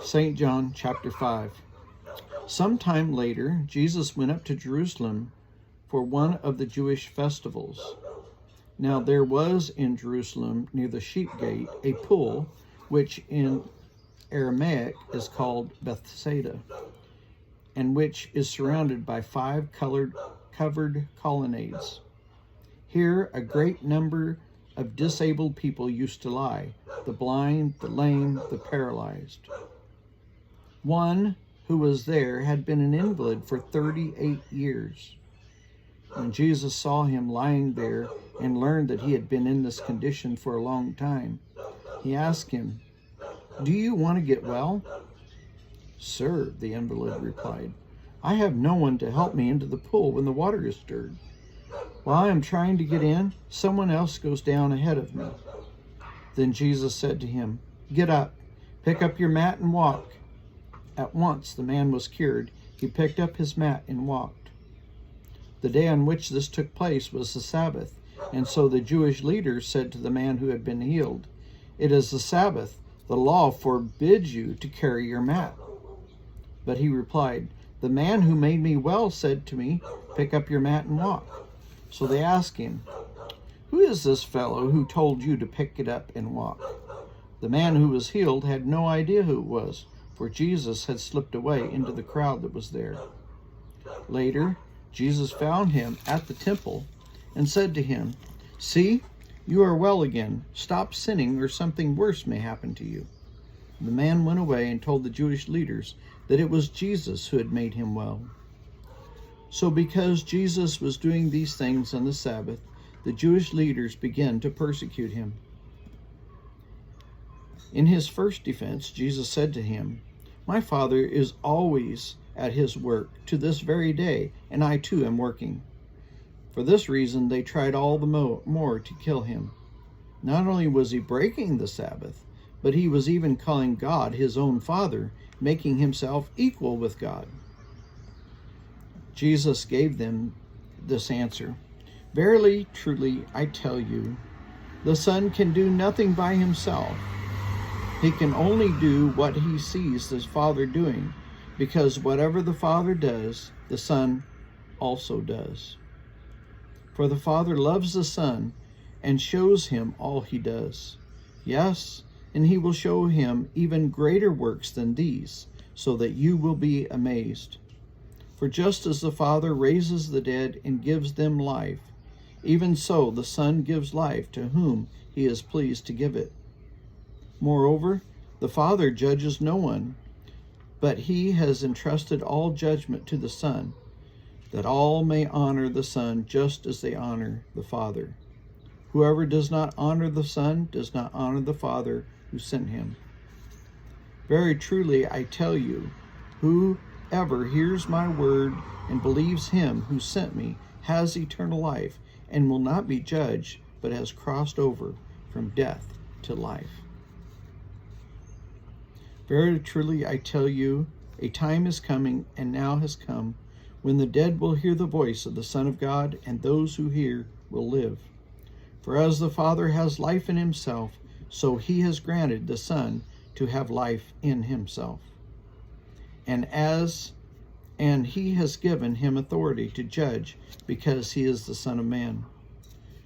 St. John chapter 5. Sometime later, Jesus went up to Jerusalem for one of the Jewish festivals. Now there was in Jerusalem, near the sheep gate, a pool, which in Aramaic is called Bethsaida, and which is surrounded by 5 covered colonnades. Here a great number of disabled people used to lie, the blind, the lame, the paralyzed. One who was there had been an invalid for 38 years. When Jesus saw him lying there and learned that he had been in this condition for a long time, he asked him, "Do you want to get well?" "Sir," the invalid replied, "I have no one to help me into the pool when the water is stirred. While I am trying to get in, someone else goes down ahead of me." Then Jesus said to him, "Get up, pick up your mat and walk." At once the man was cured. He picked up his mat and walked. The day on which this took place was the Sabbath, and so the Jewish leaders said to the man who had been healed, "It is the Sabbath. The law forbids you to carry your mat." But he replied, "The man who made me well said to me, 'Pick up your mat and walk.'" So they asked him, "Who is this fellow who told you to pick it up and walk?" The man who was healed had no idea who it was, for Jesus had slipped away into the crowd that was there. Later, Jesus found him at the temple and said to him, "See, you are well again. Stop sinning, or something worse may happen to you." The man went away and told the Jewish leaders that it was Jesus who had made him well. So because Jesus was doing these things on the Sabbath, the Jewish leaders began to persecute him. In his first defense, Jesus said to him, "My Father is always at his work to this very day, and I too am working." For this reason, they tried all the more to kill him. Not only was he breaking the Sabbath, but he was even calling God his own Father, making himself equal with God. Jesus gave them this answer, "Verily, truly, I tell you, the Son can do nothing by himself. He can only do what he sees the Father doing, because whatever the Father does, the Son also does. For the Father loves the Son and shows him all he does. Yes, and he will show him even greater works than these, so that you will be amazed. For just as the Father raises the dead and gives them life, even so the Son gives life to whom he is pleased to give it. Moreover, the Father judges no one, but he has entrusted all judgment to the Son, that all may honor the Son just as they honor the Father. Whoever does not honor the Son does not honor the Father who sent him. Very truly I tell you, whoever hears my word and believes him who sent me has eternal life and will not be judged, but has crossed over from death to life. Very truly I tell you, a time is coming, and now has come, when the dead will hear the voice of the Son of God, and those who hear will live. For as the Father has life in himself, so he has granted the Son to have life in himself. And he has given him authority to judge, because he is the Son of Man.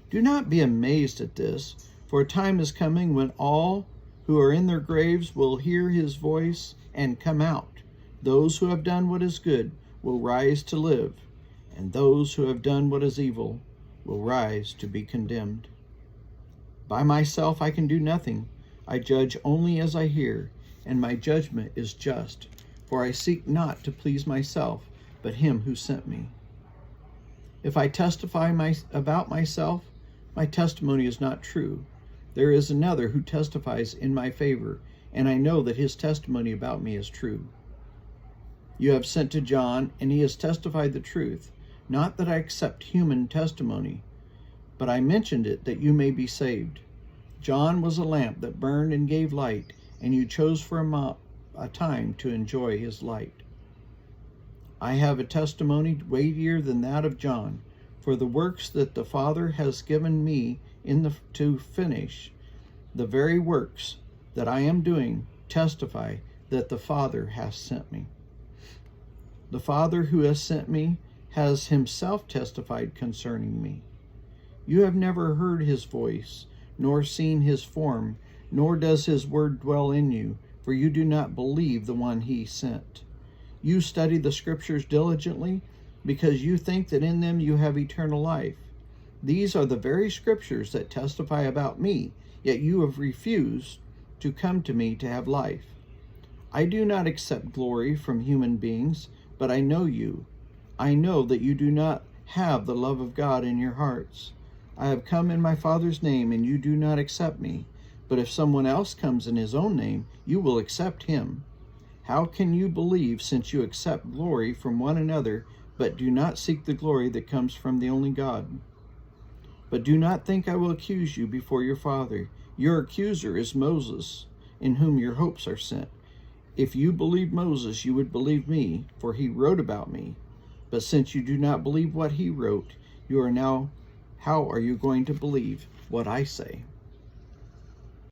Do not be amazed at this, for a time is coming when all who are in their graves will hear his voice and come out. Those who have done what is good will rise to live, and those who have done what is evil will rise to be condemned. By myself I can do nothing. I judge only as I hear, and my judgment is just, for I seek not to please myself, but him who sent me. If I testify about myself, my testimony is not true. There is another who testifies in my favor, and I know that his testimony about me is true. You have sent to John, and he has testified the truth. Not that I accept human testimony, but I mentioned it that you may be saved. John was a lamp that burned and gave light, and you chose for a time to enjoy his light. I have a testimony weightier than that of John, for the works that the Father has given me to finish, the very works that I am doing, testify that the Father has sent me. The Father who has sent me has himself testified concerning me. You have never heard his voice, nor seen his form, nor does his word dwell in you, for you do not believe the one he sent. You study the Scriptures diligently, because you think that in them you have eternal life. These are the very Scriptures that testify about me, yet you have refused to come to me to have life. I do not accept glory from human beings, but I know you. I know that you do not have the love of God in your hearts. I have come in my Father's name, and you do not accept me. But if someone else comes in his own name, you will accept him. How can you believe, since you accept glory from one another, but do not seek the glory that comes from the only God? But do not think I will accuse you before your Father. Your accuser is Moses, in whom your hopes are set. If you believed Moses, you would believe me, for he wrote about me. But since you do not believe what he wrote, how are you going to believe what I say?